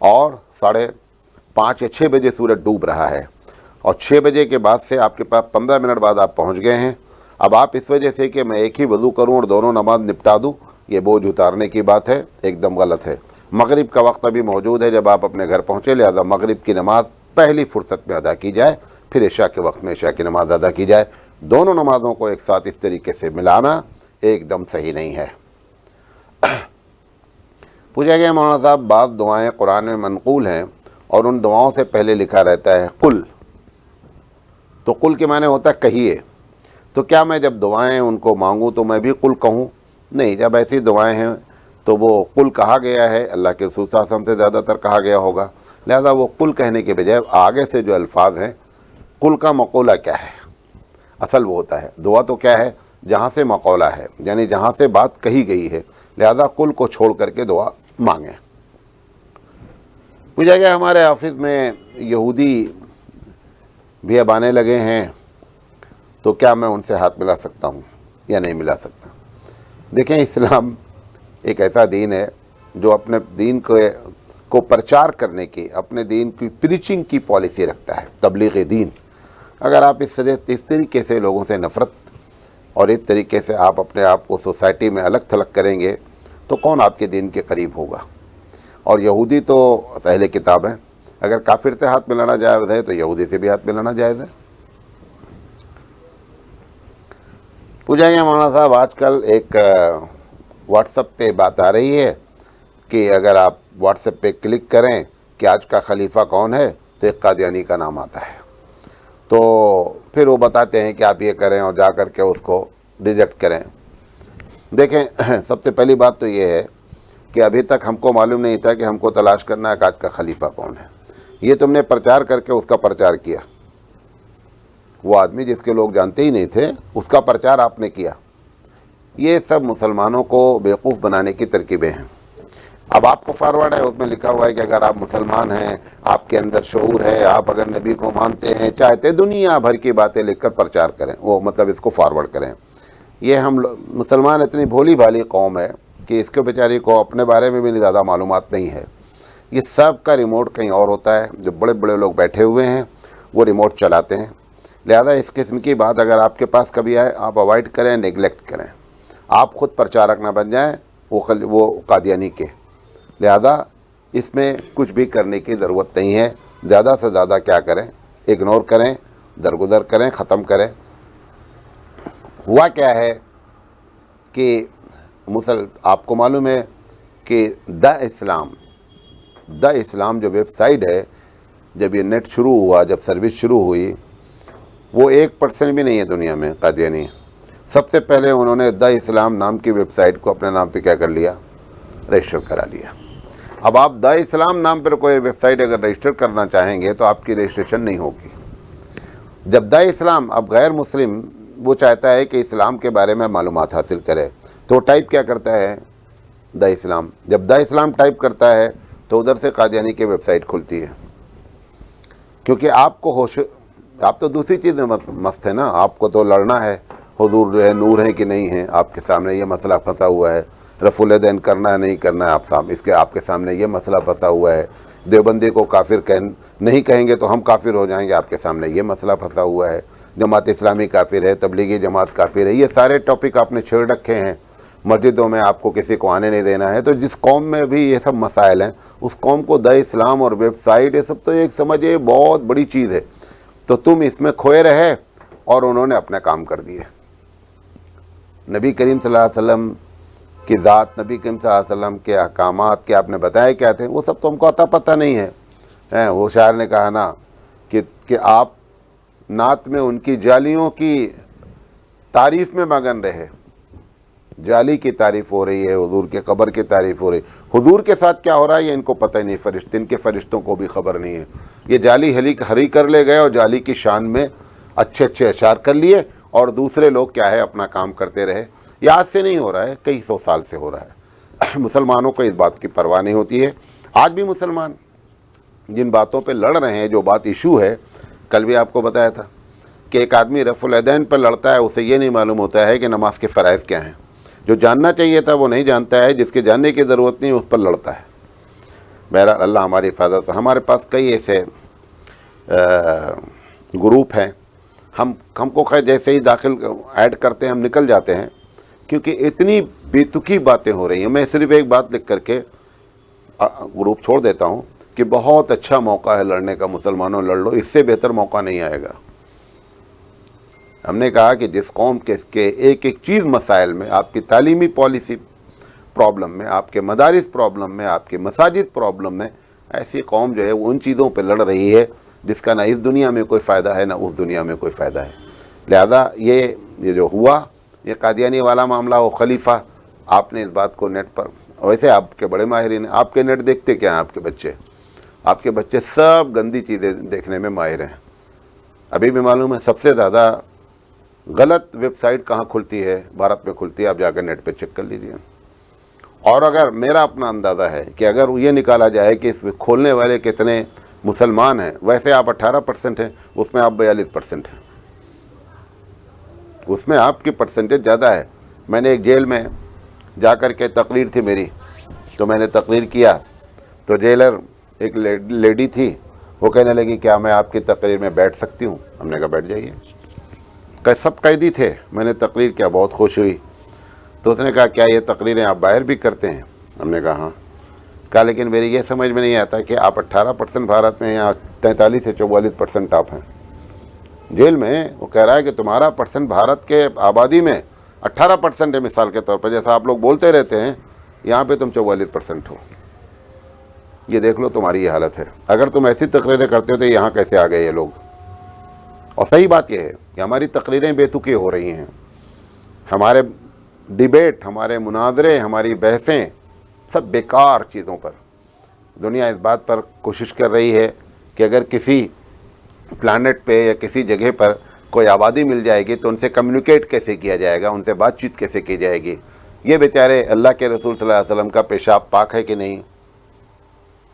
اور 5:30 یا 6 بجے سورج ڈوب رہا ہے، اور 6 بجے کے بعد سے آپ کے پاس 15 منٹ بعد آپ پہنچ گئے ہیں۔ اب آپ اس وجہ سے کہ میں ایک ہی وضو کروں اور دونوں نماز نپٹا دوں، یہ بوجھ اتارنے کی بات ہے، ایک دم غلط ہے۔ مغرب کا وقت ابھی موجود ہے جب آپ اپنے گھر پہنچے، لہذا مغرب کی نماز پہلی فرصت میں ادا کی جائے، پھر عشاء کے وقت میں عشاء کی نماز ادا کی جائے۔ دونوں نمازوں کو ایک ساتھ اس طریقے سے ملانا ایک دم صحیح نہیں ہے۔ پوچھا گیا مولانا صاحب بعض دعائیں قرآن میں منقول ہیں اور ان دعاؤں سے پہلے لکھا رہتا ہے قل، تو قل کے معنی ہوتا ہے کہیے، تو کیا میں جب دعائیں ان کو مانگوں تو میں بھی قل کہوں؟ نہیں، جب ایسی دعائیں ہیں تو وہ قل کہا گیا ہے، اللہ کے رسول صلی اللہ علیہ وسلم سے زیادہ تر کہا گیا ہوگا، لہذا وہ قل کہنے کے بجائے آگے سے جو الفاظ ہیں، قل کا مقولہ کیا ہے؟ اصل وہ ہوتا ہے. دعا تو کیا ہے؟ جہاں سے مقولہ ہے، یعنی جہاں سے بات کہی گئی ہے، لہذا کل کو چھوڑ کر کے دعا مانگیں. پوچھا گیا ہمارے آفس میں یہودی بھی اب آنے لگے ہیں، تو کیا میں ان سے ہاتھ ملا سکتا ہوں یا نہیں ملا سکتا؟ دیکھیں، اسلام ایک ایسا دین ہے جو اپنے دین کو پرچار کرنے کی، اپنے دین کی پریچنگ کی پالیسی رکھتا ہے، تبلیغ دین. اگر آپ اس طریقے سے لوگوں سے نفرت اور اس طریقے سے آپ اپنے آپ کو سوسائٹی میں الگ تھلگ کریں گے تو کون آپ کے دین کے قریب ہوگا؟ اور یہودی تو اہل کتاب ہیں، اگر کافر سے ہاتھ ملانا جائز ہے تو یہودی سے بھی ہاتھ ملانا جائز ہے. پوچھا گیا مولانا صاحب، آج کل ایک واٹس ایپ پہ بات آ رہی ہے کہ اگر آپ واٹس ایپ پہ کلک کریں کہ آج کا خلیفہ کون ہے تو ایک قادیانی کا نام آتا ہے، تو پھر وہ بتاتے ہیں کہ آپ یہ کریں اور جا کر کے اس کو ریجیکٹ کریں. دیکھیں، سب سے پہلی بات تو یہ ہے کہ ابھی تک ہم کو معلوم نہیں تھا کہ ہم کو تلاش کرنا ہے کہ آج کا خلیفہ کون ہے. یہ تم نے پرچار کر کے اس کا پرچار کیا. وہ آدمی جس کے لوگ جانتے ہی نہیں تھے، اس کا پرچار آپ نے کیا. یہ سب مسلمانوں کو بیوقوف بنانے کی ترکیبیں ہیں. اب آپ کو فارورڈ ہے، اس میں لکھا ہوا ہے کہ اگر آپ مسلمان ہیں، آپ کے اندر شعور ہے، آپ اگر نبی کو مانتے ہیں، چاہتے دنیا بھر کی باتیں لکھ کر پرچار کریں، وہ مطلب اس کو فارورڈ کریں. یہ ہم مسلمان اتنی بھولی بھالی قوم ہے کہ اس کے بیچاری کو اپنے بارے میں بھی زیادہ معلومات نہیں ہے. یہ سب کا ریموٹ کہیں اور ہوتا ہے. جو بڑے بڑے لوگ بیٹھے ہوئے ہیں وہ ریموٹ چلاتے ہیں. لہذا اس قسم کی بات اگر آپ کے پاس کبھی آئے، آپ اوائڈ کریں، نیگلیکٹ کریں. آپ خود پرچارک نہ بن جائیں وہ قادیانی کے. لہذا اس میں کچھ بھی کرنے کی ضرورت نہیں ہے. زیادہ سے زیادہ کیا کریں؟ اگنور کریں، درگزر کریں، ختم کریں. ہوا کیا ہے کہ آپ کو معلوم ہے کہ دا اسلام جو ویب سائٹ ہے، جب یہ نیٹ شروع ہوا، جب سروس شروع ہوئی، وہ 1% بھی نہیں ہے دنیا میں قادیانی. سب سے پہلے انہوں نے دا اسلام نام کی ویب سائٹ کو اپنے نام پہ کیا کر لیا؟ رجسٹر کرا لیا. اب آپ دا اسلام نام پر کوئی ویب سائٹ اگر رجسٹر کرنا چاہیں گے تو آپ کی رجسٹریشن نہیں ہوگی. جب دا اسلام، اب غیر مسلم وہ چاہتا ہے کہ اسلام کے بارے میں معلومات حاصل کرے، تو ٹائپ کیا کرتا ہے؟ دا اسلام. جب دا اسلام ٹائپ کرتا ہے تو ادھر سے قادیانی کی ویب سائٹ کھلتی ہے. کیونکہ آپ تو دوسری چیز میں مست ہے نا. آپ کو تو لڑنا ہے حضور جو ہے نور ہے کہ نہیں ہے. آپ کے سامنے یہ مسئلہ پھنسا ہوا ہے. رفع الیدین کرنا ہے نہیں کرنا ہے، آپ کے سامنے یہ مسئلہ پھنسا ہوا ہے. دیوبندی کو کافر نہیں کہیں گے تو ہم کافر ہو جائیں گے، آپ کے سامنے یہ مسئلہ پھنسا ہوا ہے. جماعت اسلامی کافر ہے، تبلیغی جماعت کافر ہے. یہ سارے ٹاپک آپ نے چھیڑ رکھے ہیں. مسجدوں میں آپ کو کسی کو آنے نہیں دینا ہے. تو جس قوم میں بھی یہ سب مسائل ہیں، اس قوم کو دا اسلام اور ویب سائٹ، یہ سب تو ایک سمجھے بہت بڑی چیز ہے. تو تم اس میں کھوئے رہے اور انہوں نے اپنا کام کر دیے. نبی کریم صلی اللہ علیہ وسلم کی ذات، نبی کریم صلی اللہ علیہ وسلم کے احکامات کے آپ نے بتائے کیا تھے، وہ سب تو ہم کو عطا پتہ نہیں ہے. وہ شاعر نے کہا نا کہ آپ نعت میں ان کی جالیوں کی تعریف میں مگن رہے. جالی کی تعریف ہو رہی ہے، حضور کے قبر کی تعریف ہو رہی ہے. حضور کے ساتھ کیا ہو رہا ہے یہ ان کو پتہ ہی نہیں. ان کے فرشتوں کو بھی خبر نہیں ہے. یہ جالی ہری کر لے گئے اور جالی کی شان میں اچھے اشعار کر لیے، اور دوسرے لوگ کیا ہے اپنا کام کرتے رہے. یہ آج سے نہیں ہو رہا ہے، کئی سو سال سے ہو رہا ہے. مسلمانوں کو اس بات کی پرواہ نہیں ہوتی ہے. آج بھی مسلمان جن باتوں پہ لڑ رہے ہیں، جو بات ایشو ہے، کل بھی آپ کو بتایا تھا کہ ایک آدمی رفع الیدین پر لڑتا ہے، اسے یہ نہیں معلوم ہوتا ہے کہ نماز کے فرائض کیا ہیں. جو جاننا چاہیے تھا وہ نہیں جانتا ہے، جس کے جاننے کی ضرورت نہیں اس پر لڑتا ہے. بہرحال اللہ ہماری حفاظت. ہمارے پاس کئی ایسے گروپ ہیں، ہم کو خیر جیسے ہی داخل ایڈ کرتے ہیں ہم نکل جاتے ہیں، کیونکہ اتنی بے تکی باتیں ہو رہی ہیں. میں صرف ایک بات لکھ کر کے گروپ چھوڑ دیتا ہوں کہ بہت اچھا موقع ہے لڑنے کا، مسلمانوں لڑ لو، اس سے بہتر موقع نہیں آئے گا. ہم نے کہا کہ جس قوم کے ایک چیز مسائل میں، آپ کی تعلیمی پالیسی پرابلم میں، آپ کے مدارس پرابلم میں، آپ کے مساجد پرابلم میں، ایسی قوم جو ہے وہ ان چیزوں پہ لڑ رہی ہے جس کا نہ اس دنیا میں کوئی فائدہ ہے نہ اس دنیا میں کوئی فائدہ ہے. لہذا یہ جو ہوا، یہ قادیانی والا معاملہ ہو، خلیفہ، آپ نے اس بات کو نیٹ پر، ویسے آپ کے بڑے ماہرین ہیں، آپ کے نیٹ دیکھتے کیا ہیں؟ آپ کے بچے سب گندی چیزیں دیکھنے میں ماہر ہیں. ابھی بھی معلوم ہے سب سے زیادہ غلط ویب سائٹ کہاں کھلتی ہے؟ بھارت میں کھلتی ہے، آپ جا کر نیٹ پہ چیک کر لیجیے۔ اور اگر میرا اپنا اندازہ ہے کہ اگر یہ نکالا جائے کہ اس کھولنے والے کتنے مسلمان ہیں، ویسے آپ 18% ہیں، اس میں آپ 42% ہیں، اس میں آپ کی پرسنٹیج زیادہ ہے۔ میں نے ایک جیل میں جا کر کے تقریر تھی میری، تو میں نے تقریر کیا، تو جیلر ایک لیڈی تھی، وہ کہنے لگی کیا میں آپ کی تقریر میں بیٹھ سکتی ہوں؟ ہم نے کہا بیٹھ جائیے۔ سب قیدی تھے، میں نے تقریر کیا، بہت خوش ہوئی۔ تو اس نے کہا کیا یہ تقریریں آپ باہر بھی کرتے ہیں؟ ہم نے کہا ہاں۔ کہا لیکن میری یہ سمجھ میں نہیں آتا کہ آپ 18% بھارت میں، یا 43 سے 44% آپ ہیں جیل میں۔ وہ کہہ رہا ہے کہ تمہارا پرسنٹ بھارت کے آبادی میں 18% ہے، مثال کے طور پر، جیسا آپ لوگ بولتے رہتے ہیں، یہاں پہ تم 44% ہو۔ یہ دیکھ لو تمہاری یہ حالت ہے۔ اگر تم ایسی تقریریں کرتے ہو تو یہاں کیسے آ گئے یہ لوگ؟ اور صحیح بات یہ ہے کہ ہماری تقریریں بے تکی ہو رہی ہیں، ہمارے ڈیبیٹ، ہمارے مناظرے، ہماری بحثیں سب بیکار چیزوں پر۔ دنیا اس بات پر کوشش کر رہی ہے کہ اگر کسی پلانٹ پہ یا کسی جگہ پر کوئی آبادی مل جائے گی تو ان سے کمیونیکیٹ کیسے کیا جائے گا، ان سے بات چیت کیسے کی جائے گی۔ یہ بیچارے اللہ کے رسول صلی اللہ علیہ وسلم کا پیشاب پاک ہے کہ نہیں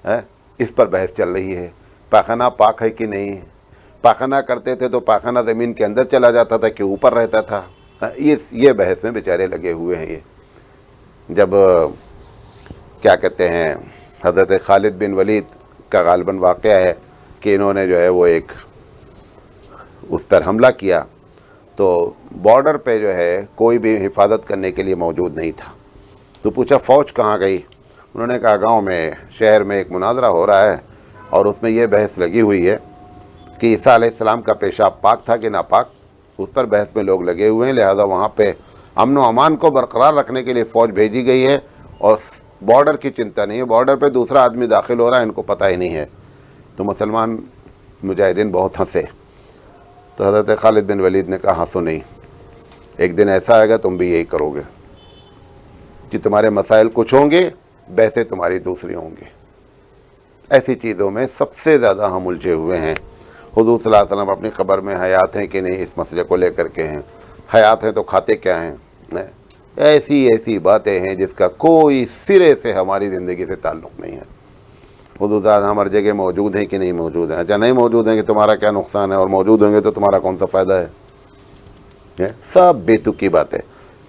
ہے، اس پر بحث چل رہی ہے۔ پاخانہ پاک ہے کہ نہیں، پاخانہ کرتے تھے تو پاخانہ زمین کے اندر چلا جاتا تھا کہ اوپر رہتا تھا، یہ بحث میں بیچارے لگے ہوئے ہیں۔ یہ جب کیا کہتے ہیں، حضرت خالد بن ولید کا غالباً واقعہ ہے کہ انہوں نے جو ہے وہ ایک اس پر حملہ کیا، تو بارڈر پہ جو ہے کوئی بھی حفاظت کرنے کے لیے موجود نہیں تھا۔ تو پوچھا فوج کہاں گئی؟ انہوں نے کہا گاؤں میں، شہر میں ایک مناظرہ ہو رہا ہے اور اس میں یہ بحث لگی ہوئی ہے کہ عیسیٰ علیہ السلام کا پیشاب پاک تھا کہ ناپاک، اس پر بحث میں لوگ لگے ہوئے ہیں، لہذا وہاں پہ امن و امان کو برقرار رکھنے کے لیے فوج بھیجی گئی ہے، اور بارڈر کی چنتا نہیں ہے، بارڈر پہ دوسرا آدمی داخل ہو رہا ہے، ان کو پتہ ہی نہیں ہے۔ تو مسلمان مجاہدین بہت ہنسے۔ تو حضرت خالد بن ولید نے کہا ہنسو نہیں، ایک دن ایسا آئے گا تم بھی یہی کرو گے کہ تمہارے مسائل کچھ ہوں گے، بحثیں تمہاری دوسری ہوں گی۔ ایسی چیزوں میں سب سے زیادہ ہم الجھے ہوئے ہیں۔ حضور صلی اللہ علیہ وسلم اپنی قبر میں حیات ہیں کہ نہیں، اس مسئلے کو لے کر کے ہیں، حیات ہیں تو کھاتے کیا ہیں، ایسی باتیں ہیں جس کا کوئی سرے سے ہماری زندگی سے تعلق نہیں ہے۔ حضور صاحب ہم ہر جگہ موجود ہیں کہ نہیں موجود ہیں؟ اچھا نہیں موجود ہیں کہ تمہارا کیا نقصان ہے، اور موجود ہوں گے تو تمہارا کون سا فائدہ ہے؟ سب بے تکی باتیں۔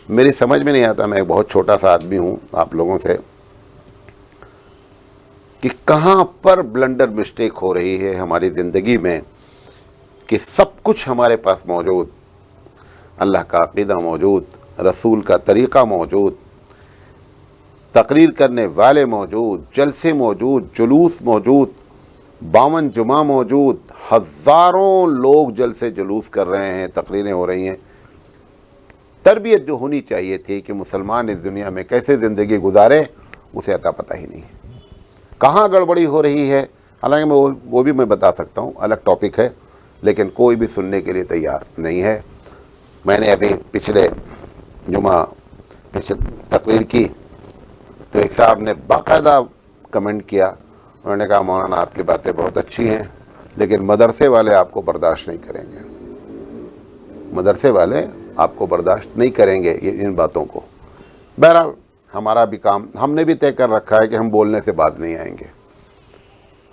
میری سمجھ میں نہیں آتا، میں ایک بہت چھوٹا سا آدمی ہوں آپ لوگوں سے، کہ کہاں پر بلنڈر مسٹیک ہو رہی ہے ہماری زندگی میں، کہ سب کچھ ہمارے پاس موجود، اللہ کا عقیدہ موجود، رسول کا طریقہ موجود، تقریر کرنے والے موجود، جلسے موجود، جلوس موجود، 52 جمعہ موجود، ہزاروں لوگ جلسے جلوس کر رہے ہیں، تقریریں ہو رہی ہیں۔ تربیت جو ہونی چاہیے تھی کہ مسلمان اس دنیا میں کیسے زندگی گزارے، اسے عطا پتہ ہی نہیں ہے۔ کہاں گڑبڑی ہو رہی ہے، حالانکہ میں وہ بھی میں بتا سکتا ہوں، الگ ٹاپک ہے، لیکن کوئی بھی سننے کے لیے تیار نہیں ہے۔ میں نے ابھی پچھلے جمعہ تقریر کی تو ایک صاحب نے باقاعدہ کمنٹ کیا، انہوں نے کہا مولانا آپ کی باتیں بہت اچھی ہیں لیکن مدرسے والے آپ کو برداشت نہیں کریں گے، مدرسے والے آپ کو برداشت نہیں کریں گے ان باتوں کو۔ بہرحال ہمارا بھی کام، ہم نے بھی طے کر رکھا ہے کہ ہم بولنے سے بعد نہیں آئیں گے۔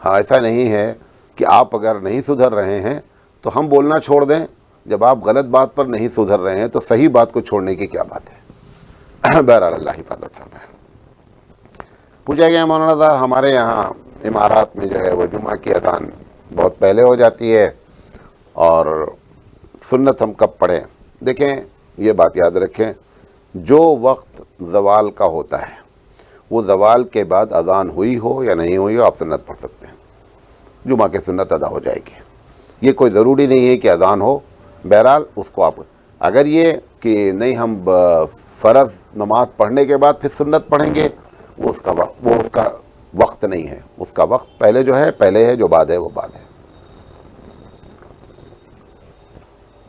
ہاں ایسا نہیں ہے کہ آپ اگر نہیں سدھر رہے ہیں تو ہم بولنا چھوڑ دیں، جب آپ غلط بات پر نہیں سدھر رہے ہیں تو صحیح بات کو چھوڑنے کی کیا بات ہے؟ بہرحال اللہ حفاظت فرمائے۔ پوچھا گیا مولانا صاحب ہمارے یہاں امارات میں جو ہے وہ جمعہ کی اذان بہت پہلے ہو جاتی ہے اور سنت ہم کب پڑھیں؟ دیکھیں یہ بات یاد رکھیں، جو وقت زوال کا ہوتا ہے وہ زوال کے بعد اذان ہوئی ہو یا نہیں ہوئی ہو آپ سنت پڑھ سکتے ہیں، جمعہ کی سنت ادا ہو جائے گی۔ یہ کوئی ضروری نہیں ہے کہ اذان ہو، بہرحال اس کو آپ، اگر یہ کہ نہیں ہم فرض نماز پڑھنے کے بعد پھر سنت پڑھیں گے، وہ اس کا وقت نہیں ہے، اس کا وقت پہلے جو ہے پہلے ہے، جو بعد ہے وہ بعد ہے۔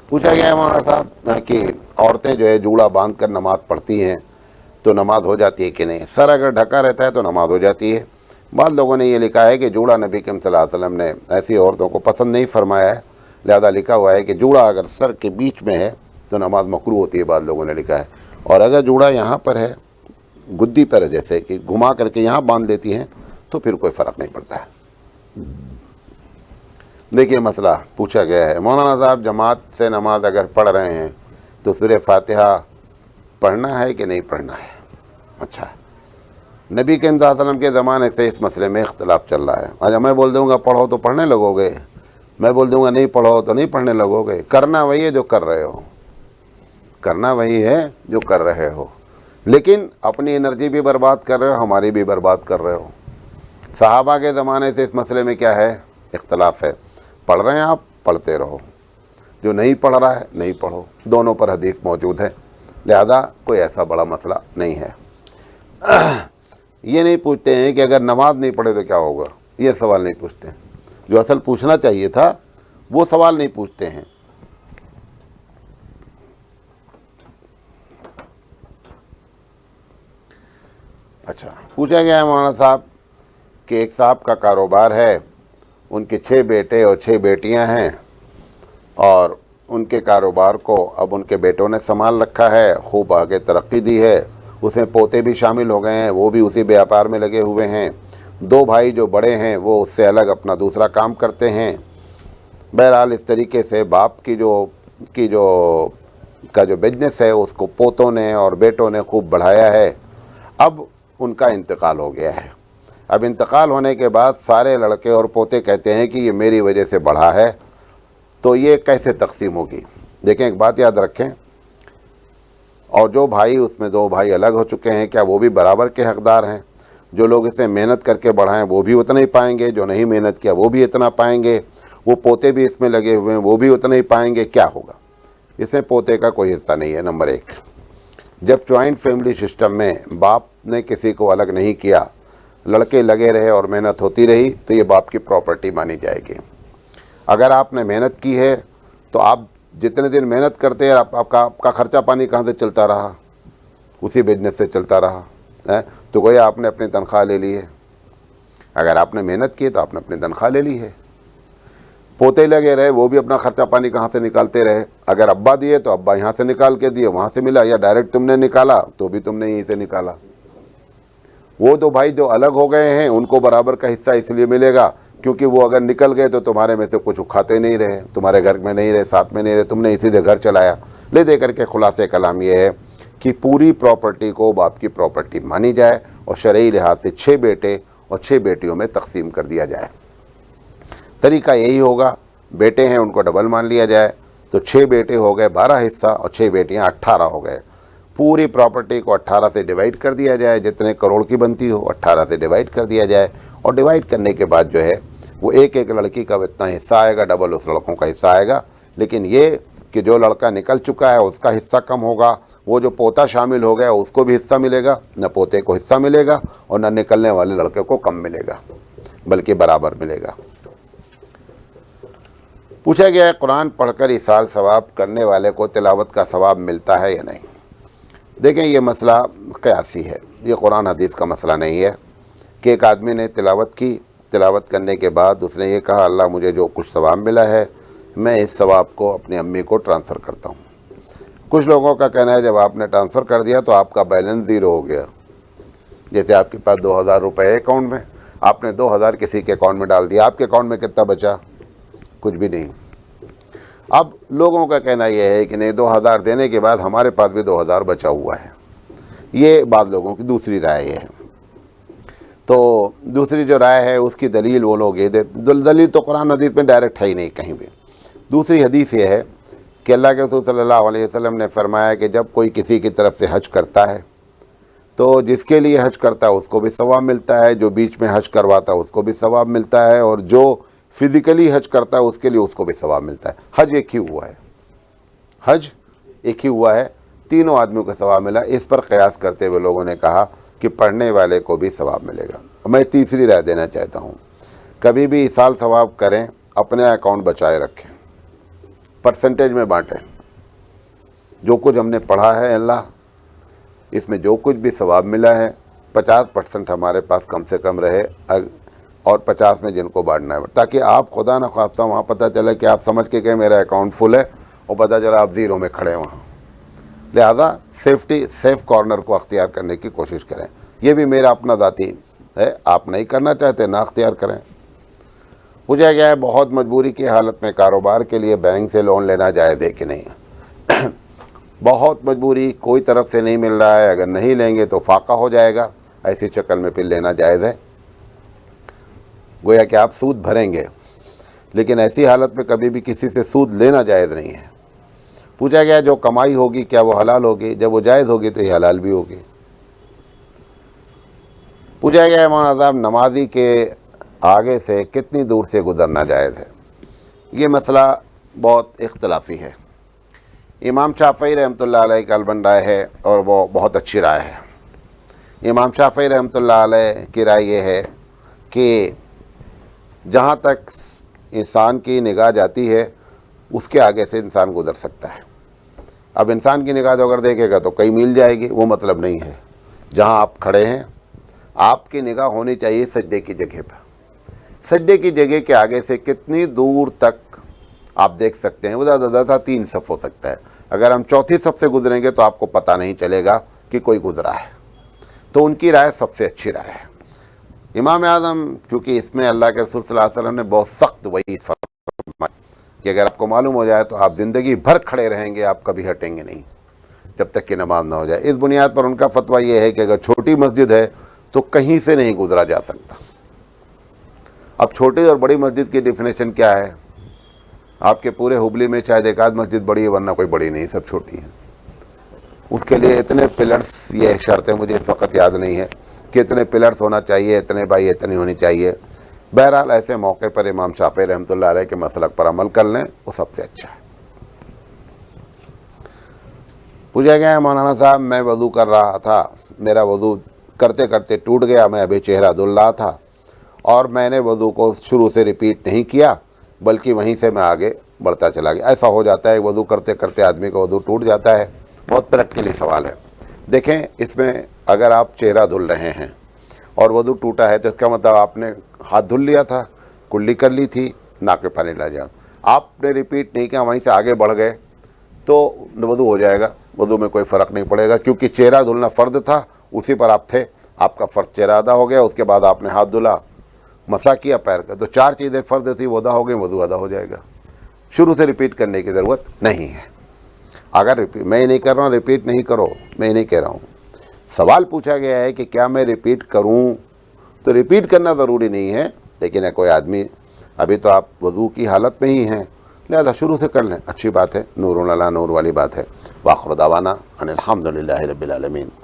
پوچھا گیا ہے مولانا صاحب کہ عورتیں جو ہے جوڑا باندھ کر نماز پڑھتی ہیں تو نماز ہو جاتی ہے کہ نہیں؟ سر اگر ڈھکا رہتا ہے تو نماز ہو جاتی ہے۔ بعض لوگوں نے یہ لکھا ہے کہ جوڑا نبی کریم صلی اللہ علیہ وسلم نے ایسی عورتوں کو پسند نہیں فرمایا ہے، لہذا لکھا ہوا ہے کہ جوڑا اگر سر کے بیچ میں ہے تو نماز مکروہ ہوتی ہے، بعض لوگوں نے لکھا ہے۔ اور اگر جوڑا یہاں پر ہے، گدی پر ہے، جیسے کہ گھما کر کے یہاں باندھ دیتی ہیں، تو پھر کوئی فرق نہیں پڑتا ہے۔ دیکھیے مسئلہ پوچھا گیا ہے، مولانا صاحب جماعت سے نماز اگر پڑھ رہے ہیں تو سورہ فاتحہ پڑھنا ہے کہ نہیں پڑھنا ہے؟ اچھا، نبی کریم صلی اللہ علیہ وسلم کے زمانے سے اس مسئلے میں اختلاف چل رہا ہے۔ آج میں بول دوں گا پڑھو تو پڑھنے لگو گے، میں بول دوں گا نہیں پڑھو تو نہیں پڑھنے لگو گے۔ کرنا وہی ہے جو کر رہے ہو، کرنا وہی ہے جو کر رہے ہو، لیکن اپنی انرجی بھی برباد کر رہے ہو، ہماری بھی برباد کر رہے ہو۔ صحابہ کے زمانے سے اس مسئلے میں کیا ہے؟ اختلاف ہے۔ پڑھ رہے ہیں آپ، پڑھتے رہو، جو نہیں پڑھ رہا ہے نہیں پڑھو، دونوں پر حدیث موجود ہے، لہذا کوئی ایسا بڑا مسئلہ نہیں ہے۔ یہ نہیں پوچھتے ہیں کہ اگر نماز نہیں پڑھے تو کیا ہوگا، یہ سوال نہیں پوچھتے ہیں۔ جو اصل پوچھنا چاہیے تھا وہ سوال نہیں پوچھتے ہیں۔ اچھا، پوچھا گیا ہے مولانا صاحب کہ ایک صاحب کا کاروبار ہے، ان کے 6 بیٹے اور 6 بیٹیاں ہیں، اور ان کے کاروبار کو اب ان کے بیٹوں نے سنبھال رکھا ہے، خوب آگے ترقی دی ہے، اس میں پوتے بھی شامل ہو گئے ہیں، وہ بھی اسی بیاپار میں لگے ہوئے ہیں۔ 2 بھائی جو بڑے ہیں وہ اس سے الگ اپنا دوسرا کام کرتے ہیں۔ بہرحال اس طریقے سے باپ کی جو بزنس ہے اس کو پوتوں نے اور بیٹوں نے خوب بڑھایا ہے۔ اب ان کا انتقال ہو گیا ہے۔ اب انتقال ہونے کے بعد سارے لڑکے اور پوتے کہتے ہیں کہ یہ میری وجہ سے بڑھا ہے، تو یہ کیسے تقسیم ہوگی؟ دیکھیں ایک بات یاد رکھیں، اور جو بھائی اس میں 2 بھائی الگ ہو چکے ہیں، کیا وہ بھی برابر کے حقدار ہیں؟ جو لوگ اس میں محنت کر کے بڑھائیں وہ بھی اتنا ہی پائیں گے، جو نہیں محنت کیا وہ بھی اتنا پائیں گے، وہ پوتے بھی اس میں لگے ہوئے ہیں وہ بھی اتنا ہی پائیں گے؟ کیا ہوگا؟ اس میں پوتے کا کوئی حصہ نہیں ہے۔ نمبر 1، جب جوائنٹ فیملی سسٹم میں باپ نے کسی کو الگ نہیں کیا، لڑکے لگے رہے اور محنت ہوتی رہی، تو یہ باپ کی پراپرٹی مانی جائے گی۔ اگر آپ نے محنت کی ہے تو آپ جتنے دن محنت کرتے ہیں آپ کا خرچہ پانی کہاں سے چلتا رہا؟ اسی بزنس سے چلتا رہا، تو گویا آپ نے اپنی تنخواہ لے لی ہے۔ اگر آپ نے محنت کی تو آپ نے اپنی تنخواہ لے لی ہے۔ پوتے لگے رہے، وہ بھی اپنا خرچہ پانی کہاں سے نکالتے رہے؟ اگر ابا دیے تو ابا یہاں سے نکال کے دیے، وہاں سے ملا، یا ڈائریکٹ تم نے نکالا تو بھی تم نے یہیں سے نکالا۔ وہ 2 بھائی جو الگ ہو گئے ہیں ان کو برابر کا حصہ اس لیے ملے گا کیونکہ وہ اگر نکل گئے تو تمہارے میں سے کچھ کھاتے نہیں رہے، تمہارے گھر میں نہیں رہے، ساتھ میں نہیں رہے، تم نے اسی سے گھر چلایا۔ لے دے کر کے خلاصہ کلام یہ ہے کہ پوری پراپرٹی کو باپ کی پراپرٹی مانی جائے اور شرعی لحاظ سے 6 بیٹے اور 6 بیٹیوں میں تقسیم کر دیا جائے۔ طریقہ یہی ہوگا، بیٹے ہیں ان کو ڈبل مان لیا جائے، تو 6 بیٹے ہو گئے 12 حصہ اور 6 بیٹیاں 18 ہو گئے۔ پوری پراپرٹی کو 18 سے ڈیوائڈ کر دیا جائے، جتنے کروڑ کی بنتی ہو 18 سے ڈیوائڈ کر دیا جائے، اور ڈیوائڈ کرنے کے بعد جو ہے وہ ایک لڑکی کا اتنا حصہ آئے گا، ڈبل اس لڑکوں کا حصہ آئے گا۔ لیکن یہ کہ جو لڑکا نکل چکا ہے اس کا حصہ کم ہوگا، وہ جو پوتا شامل ہو گیا اس کو بھی حصہ ملے گا، نہ پوتے کو حصہ ملے گا اور نہ نکلنے والے لڑکے کو کم ملے گا، بلکہ برابر ملے گا۔ پوچھا گیا ہے قرآن پڑھ کر ایصال ثواب کرنے والے کو تلاوت کا ثواب ملتا ہے یا نہیں؟ دیکھیں یہ مسئلہ قیاسی ہے، یہ قرآن حدیث کا مسئلہ نہیں ہے کہ ایک آدمی نے تلاوت کی، تلاوت کرنے کے بعد اس نے یہ کہا اللہ مجھے جو کچھ ثواب ملا ہے میں اس ثواب کو اپنی امی کو ٹرانسفر کرتا ہوں۔ کچھ لوگوں کا کہنا ہے جب آپ نے ٹرانسفر کر دیا تو آپ کا بیلنس 0 ہو گیا، جیسے آپ کے پاس 2000 روپے اکاؤنٹ میں، آپ نے 2000 کسی کے اکاؤنٹ میں ڈال دیا، آپ کے اکاؤنٹ میں کتنا بچا؟ کچھ بھی نہیں۔ اب لوگوں کا کہنا یہ ہے کہ نہیں 2000 دینے کے بعد ہمارے پاس بھی 2000 بچا ہوا ہے، یہ بعض لوگوں کی دوسری رائے یہ ہے۔ تو دوسری جو رائے ہے اس کی دلیل وہ لوگ یہ دلیل تو قرآن حدیث میں ڈائریکٹ ہے ہی نہیں کہیں بھی۔ دوسری حدیث یہ ہے کہ اللہ کے رسول صلی اللہ علیہ وسلم نے فرمایا کہ جب کوئی کسی کی طرف سے حج کرتا ہے تو جس کے لیے حج کرتا ہے اس کو بھی ثواب ملتا ہے، جو بیچ میں حج کرواتا ہے اس کو بھی ثواب ملتا ہے، اور جو فزیکلی حج کرتا ہے اس کے لیے اس کو بھی ثواب ملتا ہے۔ حج ایک ہی ہوا ہے، حج ایک ہی ہوا ہے، تینوں آدمیوں کو ثواب ملا۔ اس پر قیاس کرتے ہوئے لوگوں نے کہا کہ پڑھنے والے کو بھی ثواب ملے گا۔ میں تیسری رائے دینا چاہتا ہوں، کبھی بھی ایصال ثواب کریں اپنے اکاؤنٹ بچائے رکھیں، پرسنٹیج میں بانٹیں۔ جو کچھ ہم نے پڑھا ہے اللہ اس میں جو کچھ بھی ثواب ملا ہے 50% ہمارے پاس کم سے کم رہے، اور 50 میں جن کو بانٹنا ہے، تاکہ آپ خدا نخواستہ وہاں پتہ چلے کہ آپ سمجھ کے کہ میرا اکاؤنٹ فل ہے اور پتہ چلا آپ زیرو میں کھڑے وہاں. لہذا سیف کارنر کو اختیار کرنے کی کوشش کریں. یہ بھی میرا اپنا ذاتی ہے، آپ نہیں کرنا چاہتے نہ اختیار کریں. پوچھا گیا ہے بہت مجبوری کی حالت میں کاروبار کے لیے بینک سے لون لینا جائز ہے کہ نہیں. بہت مجبوری، کوئی طرف سے نہیں مل رہا ہے، اگر نہیں لیں گے تو فاقہ ہو جائے گا، ایسی شکل میں پھر لینا جائز ہے. گویا کہ آپ سود بھریں گے، لیکن ایسی حالت میں کبھی بھی کسی سے سود لینا جائز نہیں ہے. پوچھا گیا جو کمائی ہوگی کیا وہ حلال ہوگی؟ جب وہ جائز ہوگی تو یہ حلال بھی ہوگی. پوچھا گیا ہے مولانا صاحب نمازی کے آگے سے کتنی دور سے گزرنا جائز ہے؟ یہ مسئلہ بہت اختلافی ہے. امام شافعی رحمۃ اللہ علیہ کا البن رائے ہے اور وہ بہت اچھی رائے ہے. امام شافعی رحمۃ اللہ علیہ کی رائے یہ ہے کہ جہاں تک انسان کی نگاہ جاتی ہے اس کے آگے سے انسان گزر سکتا ہے. اب انسان کی نگاہ اگر دیکھے گا تو کئی میل جائے گی، وہ مطلب نہیں ہے. جہاں آپ کھڑے ہیں آپ کی نگاہ ہونی چاہیے سجدے کی جگہ پر. سجدے کی جگہ کے آگے سے کتنی دور تک آپ دیکھ سکتے ہیں؟ وہ زیادہ سے زیادہ 3 صف ہو سکتا ہے. اگر ہم چوتھی صف سے گزریں گے تو آپ کو پتہ نہیں چلے گا کہ کوئی گزرا ہے. تو ان کی رائے سب سے اچھی رائے ہے. امام اعظم کیونکہ اس میں اللہ کے رسول صلی اللہ علیہ وسلم نے بہت سخت وعید فرمائی کہ اگر آپ کو معلوم ہو جائے تو آپ زندگی بھر کھڑے رہیں گے، آپ کبھی ہٹیں گے نہیں جب تک کہ نماز نہ ہو جائے. اس بنیاد پر ان کا فتویٰ یہ ہے کہ اگر چھوٹی مسجد ہے تو کہیں سے نہیں گزرا جا سکتا. اب چھوٹی اور بڑی مسجد کی ڈیفینیشن کیا ہے؟ آپ کے پورے ہبلی میں شاید ایک آدھ مسجد بڑی ہے، ورنہ کوئی بڑی نہیں، سب چھوٹی ہیں. اس کے لیے اتنے پلرس، یہ شرطیں مجھے اس وقت یاد نہیں ہے کہ اتنے پلرس ہونا چاہیے، اتنے بائی اتنی ہونی چاہیے. بہرحال ایسے موقع پر امام شافعی رحمۃ اللہ علیہ کے مسلک پر عمل کر لیں، وہ سب سے اچھا ہے. پوچھا گیا ہے مولانا صاحب میں وضو کر رہا تھا، میرا وضو کرتے کرتے ٹوٹ گیا، میں ابھی چہرہ دھل رہا تھا اور میں نے وضو کو شروع سے ریپیٹ نہیں کیا بلکہ وہیں سے میں آگے بڑھتا چلا گیا. ایسا ہو جاتا ہے وضو کرتے کرتے آدمی کا وضو ٹوٹ جاتا ہے. بہت پریکٹیکلی سوال ہے. دیکھیں اس میں اگر آپ چہرہ دھل رہے ہیں اور وضو ٹوٹا ہے تو اس کا مطلب آپ نے ہاتھ دھل لیا تھا، کلی کر لی تھی، ناک پہ پانی لا جا. آپ نے ریپیٹ نہیں کیا، وہیں سے آگے بڑھ گئے تو وضو ہو جائے گا. وضو میں کوئی فرق نہیں پڑے گا کیونکہ چہرہ دھلنا فرض تھا، اسی پر آپ تھے. آپ کا فرض چہرہ ادا ہو گیا، اس کے بعد آپ نے ہاتھ دھلا، مسح کیا پیر کا، تو 4 چیزیں فرض تھی وہ ادا ہو گئی، وضو ادا ہو جائے گا. شروع سے ریپیٹ کرنے کی ضرورت نہیں ہے. اگر میں نہیں کر رہا ہوں ریپیٹ نہیں کرو، میں نہیں کہہ رہا ہوں. سوال پوچھا گیا ہے کہ کیا میں ریپیٹ کروں؟ تو ریپیٹ کرنا ضروری نہیں ہے، لیکن کوئی آدمی ابھی تو آپ وضو کی حالت میں ہی ہیں، لہذا شروع سے کر لیں، اچھی بات ہے، نور علی نور والی بات ہے. وآخر دعوانا ان الحمد للہ رب العالمین.